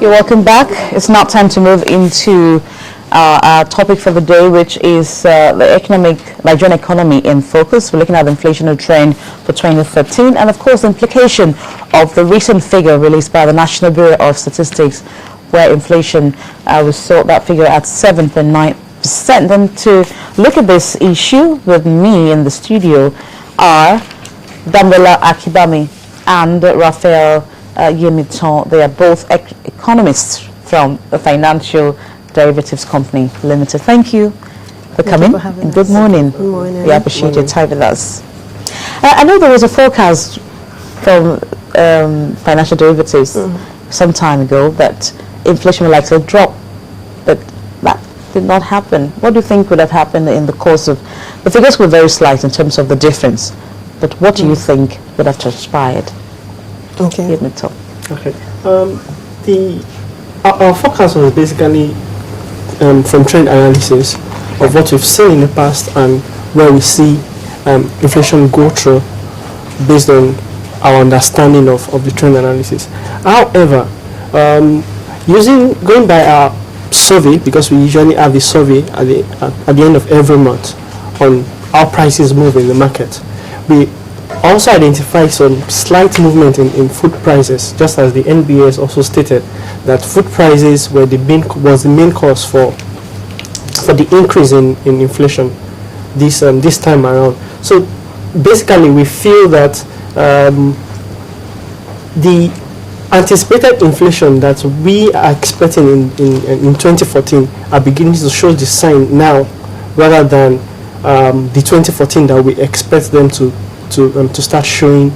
You're welcome back. It's now time to move into our topic for the day, which is the Nigerian economy in focus. We're looking at the inflationary trend for 2013 and, of course, the implication of the recent figure released by the National Bureau of Statistics, where inflation, we saw that figure at 7.9%. And to look at this issue with me in the studio are Damilola Akinbami and Raphael Yemitan. They are both economists from the Financial Derivatives Company Limited. Thank you for coming. And good morning. Good morning. We appreciate your time with us. I know there was a forecast from Financial Derivatives some time ago that inflation would likely drop, but that did not happen. What do you think would have happened in the course of, the figures were very slight in terms of the difference, but what do you think would have transpired? Okay. Okay. Our forecast was basically from trend analysis of what we've seen in the past and where we see inflation go through based on our understanding of the trend analysis. However, going by our survey, because we usually have the survey at the end of every month on how prices move in the market, we also identified some slight movement in food prices, just as the NBS also stated that food prices was the main cause for the increase in inflation this time around. So basically, we feel that the anticipated inflation that we are expecting in 2014 are beginning to show the sign now, rather than the 2014 that we expect them to start showing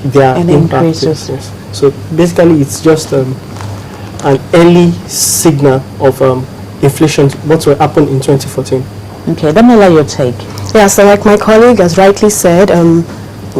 their impact. Yes. So basically, it's just an early signal of inflation, what will happen in 2014. Okay, Damilola, your take. Yeah, so like my colleague has rightly said,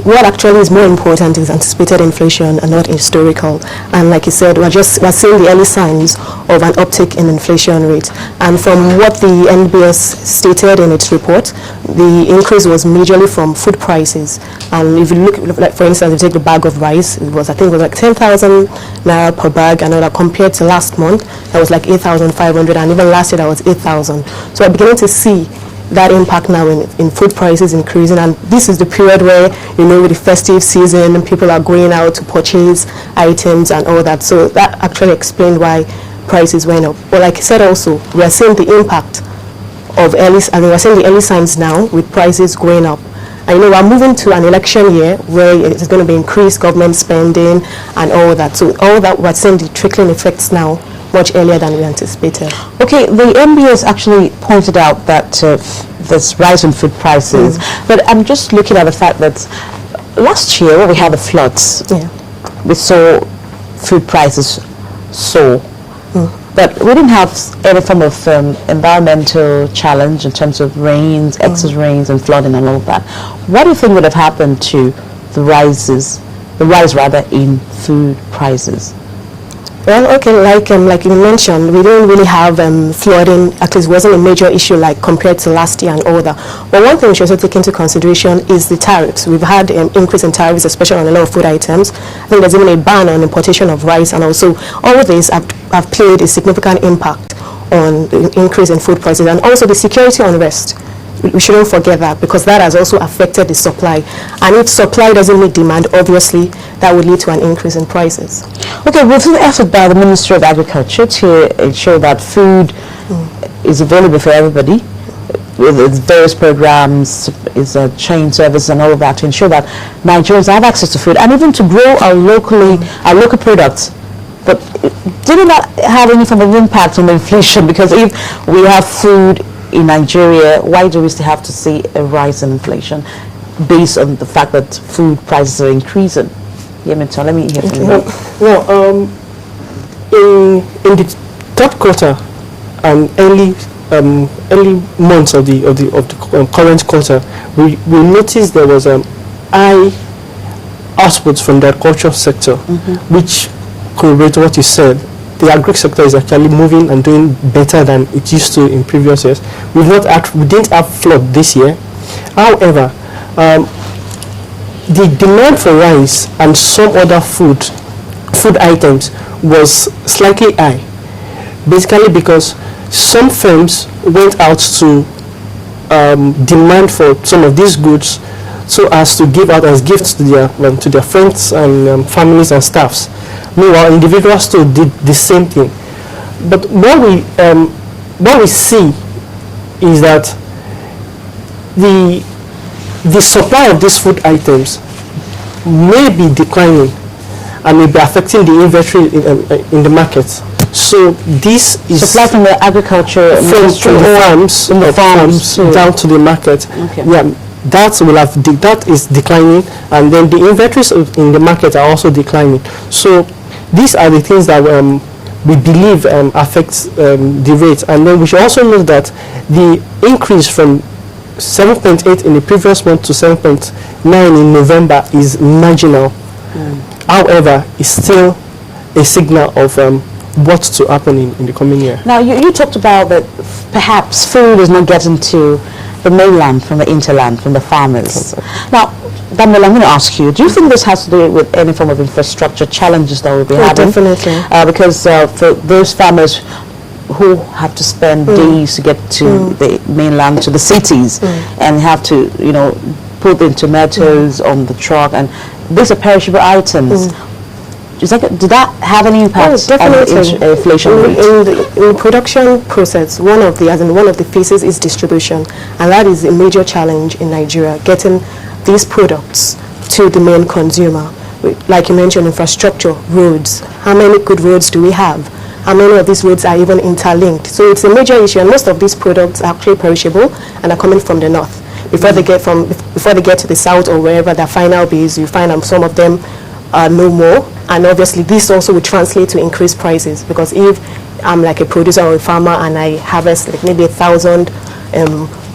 what actually is more important is anticipated inflation and not historical. And like you said, we're seeing the early signs of an uptick in inflation rate. And from what the NBS stated in its report, the increase was majorly from food prices. And if you look, like for instance, if you take the bag of rice, it was like 10,000 naira per bag, and compared to last month, that was like 8,500, and even last year that was 8,000. So we're beginning to see that impact now in food prices increasing, and this is the period where, with the festive season, people are going out to purchase items and all that. So that actually explained why prices went up. But like I said, also we are seeing the impact of we're seeing the early signs now with prices going up. And we're moving to an election year where it's going to be increased government spending and all that. So all that, we're seeing the trickling effects now much earlier than we anticipated. Okay, the MBS actually pointed out that this rise in food prices, but I'm just looking at the fact that last year when we had the floods, we saw food prices soar, but we didn't have any form of environmental challenge in terms of rains, excess rains and flooding and all that. What do you think would have happened to the rise in food prices? Well, okay, like you mentioned, we didn't really have flooding. At least it wasn't a major issue like compared to last year and all that. But one thing we should also take into consideration is the tariffs. We've had increase in tariffs, especially on a lot of food items. I think there's even a ban on importation of rice, and also all of these have played a significant impact on the increase in food prices, and also the security unrest. We shouldn't forget that, because that has also affected the supply. And if supply doesn't meet demand, obviously that would lead to an increase in prices. Okay, with the effort by the Ministry of Agriculture to ensure that food is available for everybody, with its various programs, its chain service and all of that, to ensure that Nigerians have access to food and even to grow our local products. But didn't that have any form of impact on the inflation? Because if we have food in Nigeria, why do we still have to see a rise in inflation based on the fact that food prices are increasing? Yemitan, let me hear from you. In the third quarter and early months of the current quarter, we noticed there was high outputs from the agricultural sector, which corroborates what you said. The agri sector is actually moving and doing better than it used to in previous years. We didn't have flood this year. However, the demand for rice and some other food food items was slightly high, basically because some firms went out to demand for some of these goods so as to give out as gifts to their friends and families and staffs. Meanwhile, individuals too did the same thing. But what we see is that the supply of these food items may be declining and may be affecting the inventory in the market. So this is supply from the agriculture from the farms down to the market. Okay. Yeah, that is declining, and then the inventories in the market are also declining. So these are the things that we believe affects the rate. And then we should also note that the increase from 7.8 in the previous month to 7.9 in November is marginal. However, it's still a signal of what's to happen in the coming year. Now, you talked about that perhaps food is not getting to the mainland from the interland, from the farmers. Now, Damilola, I'm going to ask you, do you think this has to do with any form of infrastructure challenges that we'll be having? Definitely. Because for those farmers who have to spend days to get to the mainland, to the cities, and have to, put the tomatoes on the truck, and these are perishable items. Did that have any impact on the inflation rate? In the production process, one of the phases is distribution, and that is a major challenge in Nigeria, getting these products to the main consumer. Like you mentioned, infrastructure, roads. How many good roads do we have? How many of these roads are even interlinked? So it's a major issue, and most of these products are actually perishable and are coming from the north. Before they get to the south or wherever their final base, you find some of them are no more. And obviously this also will translate to increased prices, because if I'm like a producer or a farmer and I harvest like maybe 1,000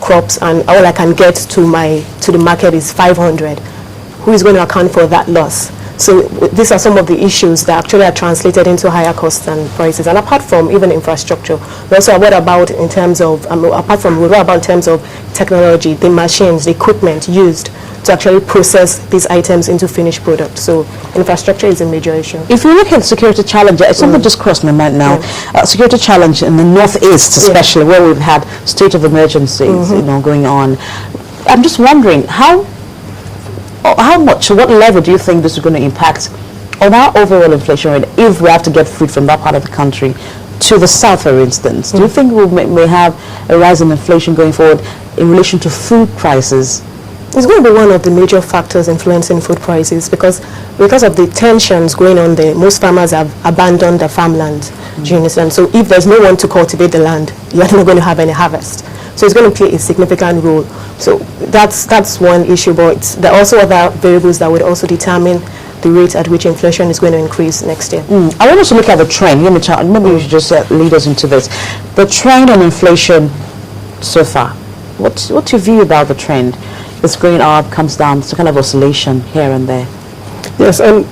crops and all I can get to the market is 500, who is going to account for that loss? So these are some of the issues that actually are translated into higher costs and prices. And apart from even infrastructure, we also what about in terms of technology, the machines, the equipment used to actually process these items into finished products. So infrastructure is a major issue. If you look at security challenge, something just crossed my mind now. Security challenge in the northeast, especially where we've had state of emergencies, going on. I'm just wondering how much, what level do you think this is going to impact on our overall inflation rate if we have to get food from that part of the country to the south, for instance? Do you think we may have a rise in inflation going forward in relation to food prices? It's going to be one of the major factors influencing food prices, because of the tensions going on there, most farmers have abandoned their farmland. Do you understand? So if there's no one to cultivate the land, you're not going to have any harvest. So it's going to play a significant role. So that's one issue, but there are also other variables that would also determine the rate at which inflation is going to increase next year. I want us to look at the trend. Yemitan, maybe you should just lead us into this. The trend on inflation so far. What's your view about the trend? It's going up, comes down. It's a kind of oscillation here and there. Yes, and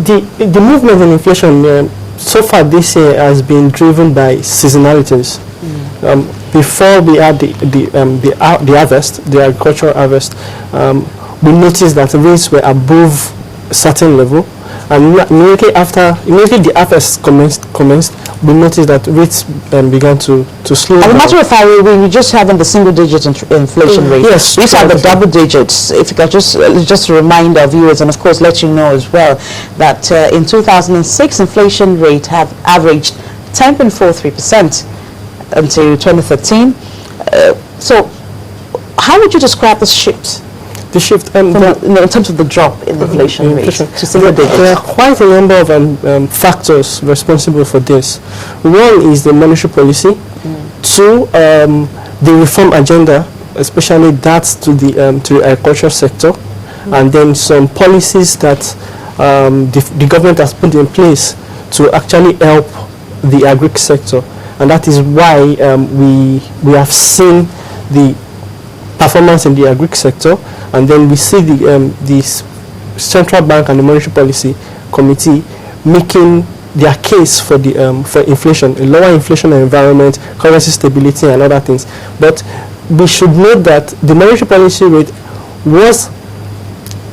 the movement in inflation so far this year has been driven by seasonalities. Before we had the harvest, the agricultural harvest, we noticed that the rates were above a certain level, and immediately the harvest commenced, we noticed that rates began to slow down. As a matter of fact, we just having the single-digit inflation rate. Yes, we used to have the double digits. If you could just remind our viewers, and of course let you know as well, that in 2006, inflation rate have averaged 10.43% until 2013. So, how would you describe this shift? The shift in terms of the drop in inflation rate to single digits. There are quite a number of factors responsible for this. One is the monetary policy. Two, the reform agenda, especially that to the agricultural sector, and then some policies that the government has put in place to actually help the agri sector, and that is why we have seen the performance in the agri sector, and then we see the central bank and the monetary policy committee making their case for inflation, a lower inflation environment, currency stability, and other things. But we should note that the monetary policy rate was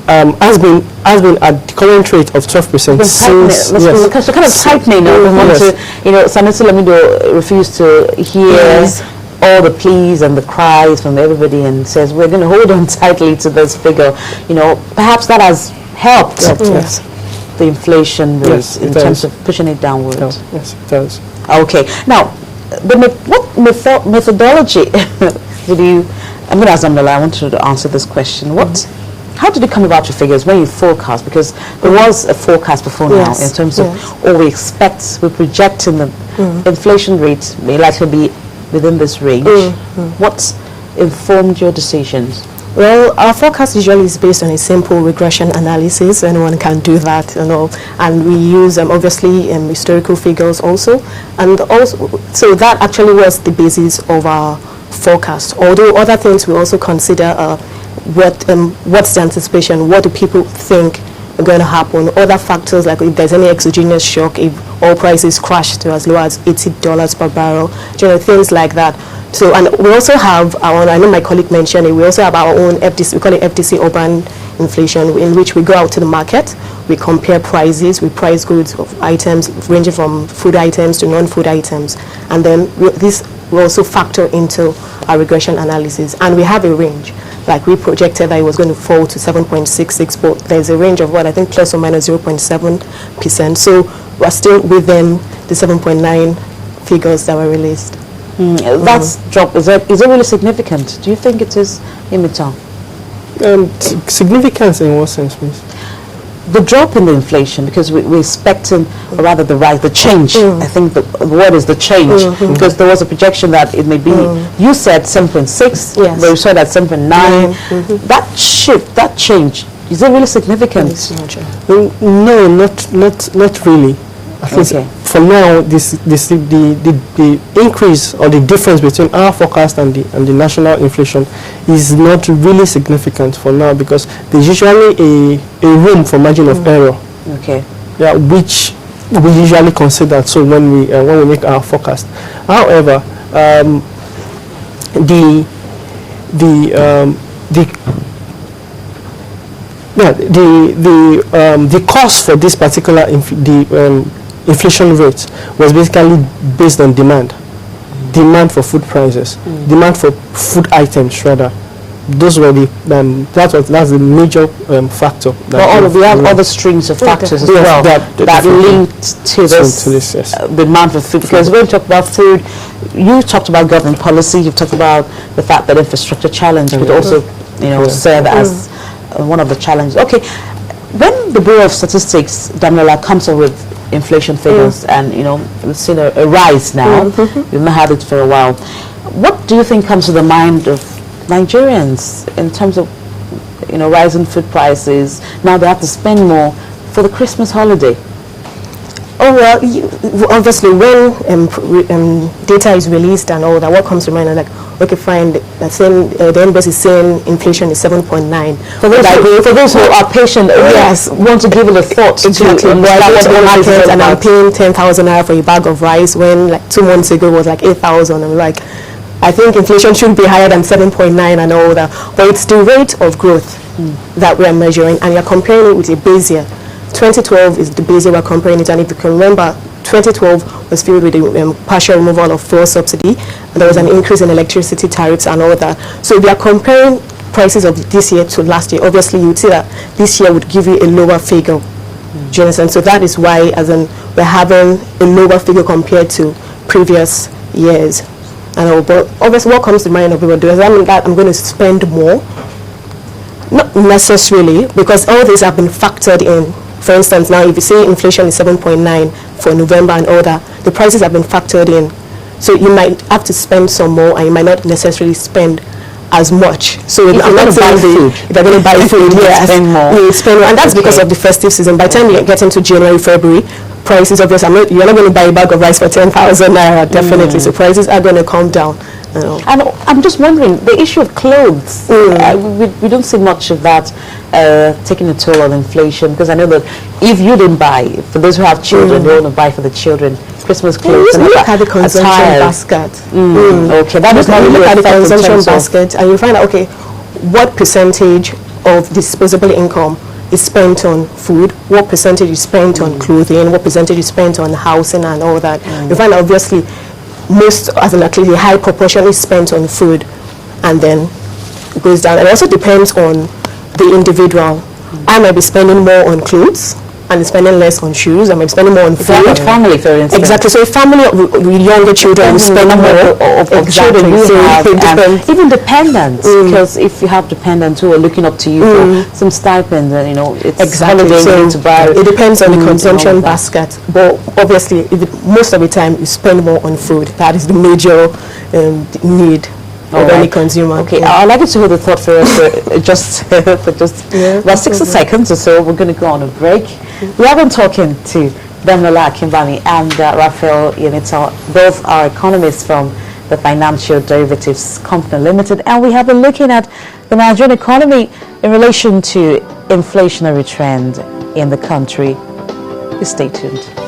has been at the current rate of 12% since. Yes. So kind of tightening. We want to, Senator Lamido refused to hear all the pleas and the cries from everybody and says we're going to hold on tightly to this figure. Perhaps that has helped the inflation rate in terms of pushing it downwards. Yes, it does. Okay. Now, what methodology did you? I'm going to ask Damilola. I want you to answer this question. How did you come about your figures when you forecast? Because there was a forecast before now in terms of we expect, we're projecting the inflation rate may likely be within this range. What informed your decisions? Well, our forecast usually is based on a simple regression analysis. Anyone can do that, and we use obviously historical figures also, and also so that actually was the basis of our forecast. Although other things we also consider what's the anticipation, what do people think are going to happen, other factors like if there's any exogenous shock, if oil prices crash to as low as $80 per barrel, things like that. So, and we also have our own, I know my colleague mentioned it, we also have our own FTC, we call it FTC urban inflation, in which we go out to the market, we compare prices, we price goods of items ranging from food items to non-food items, and then this will also factor into our regression analysis, and we have a range. Like we projected that it was going to fall to 7.66, but there's a range of I think plus or minus 0.7%. So we're still within the 7.9 figures that were released. That's drop. Is it really significant? Do you think it is, Yemitan? Significance in what sense, please? The drop in the inflation, because we're expecting, or rather the rise, the change. I think the word is the change, because there was a projection that it may be, you said 7.6, but we saw that 7.9. That shift, that change, is it really significant? No, not really. At least for now, the increase or the difference between our forecast and the national inflation is not really significant for now, because there's usually a room for margin of error. Okay. Yeah, which we usually consider. So when we make our forecast, however, the cost for this particular inflation rate was basically based on demand for food prices, demand for food items rather. Those were that's the major factor. But we have other streams of factors as well that linked to this demand for food. Because when we talk about food, you talked about government policy, you've talked about the fact that infrastructure challenge could also serve as one of the challenges. Okay, when the Bureau of Statistics, Damilola, comes up with inflation figures, and we've seen a rise now. We've not had it for a while. What do you think comes to the mind of Nigerians in terms of rising food prices? Now they have to spend more for the Christmas holiday. Oh well, obviously when data is released and all that, what comes to mind is like, okay, fine, that's saying the embassy is saying inflation is 7.9. For those who are patient, want to give it a thought. Exactly. And I'm paying 10,000 naira for a bag of rice when like 2 months ago it was like 8,000. I'm like, I think inflation should be higher than 7.9 and all that, but it's the rate of growth that we are measuring, and you're comparing it with a base year. 2012 is the base year we're comparing it, and if you can remember, 2012 was filled with the partial removal of fuel subsidy, and there was an increase in electricity tariffs and all that. So if you are comparing prices of this year to last year, obviously you would see that this year would give you a lower figure. Do you understand? So that is why, we're having a lower figure compared to previous years. But obviously, what comes to mind of people, does that mean that I'm going to spend more? Not necessarily, because all these have been factored in. For instance, now if you say inflation is 7.9 for November and all that, the prices have been factored in. So you might have to spend some more, and you might not necessarily spend as much. So if I'm not saying if you're going to buy food, you spend more, and that's because of the festive season. By the time you get into January, February, prices obviously you're not going to buy a bag of rice for 10,000 naira, definitely. So prices are going to come down. And I'm just wondering, the issue of clothes, we don't see much of that taking a toll on inflation, because I know that if you didn't buy, for those who have children, they want to buy for the children Christmas clothes. Look at the consumption basket. Okay, that is not really look at the consumption basket, and you find out, okay, what percentage of disposable income is spent on food, what percentage is spent on clothing, what percentage is spent on housing and all that. You find obviously most, as in actually a high proportion is spent on food, and then it goes down. It also depends on the individual. I might be spending more on clothes and spending less on shoes. I might be spending more on food. Like family, for instance. Exactly. So a family with younger children will spend more of children you So have, it depends. and even dependents, because if you have dependents who are looking up to you for some stipend, then it's holiday, you need to buy. It depends on the consumption and all that. basket, but obviously most of the time you spend more on food. That is the major need of any consumer. Okay, I'd like you to hold the thought for us for just about 60 seconds or so. We're going to go on a break. We have been talking to Damilola Akinbami and Raphael Yemitan. Both are economists from the Financial Derivatives Company Limited, and we have been looking at the Nigerian economy in relation to inflationary trend in the country. Please stay tuned.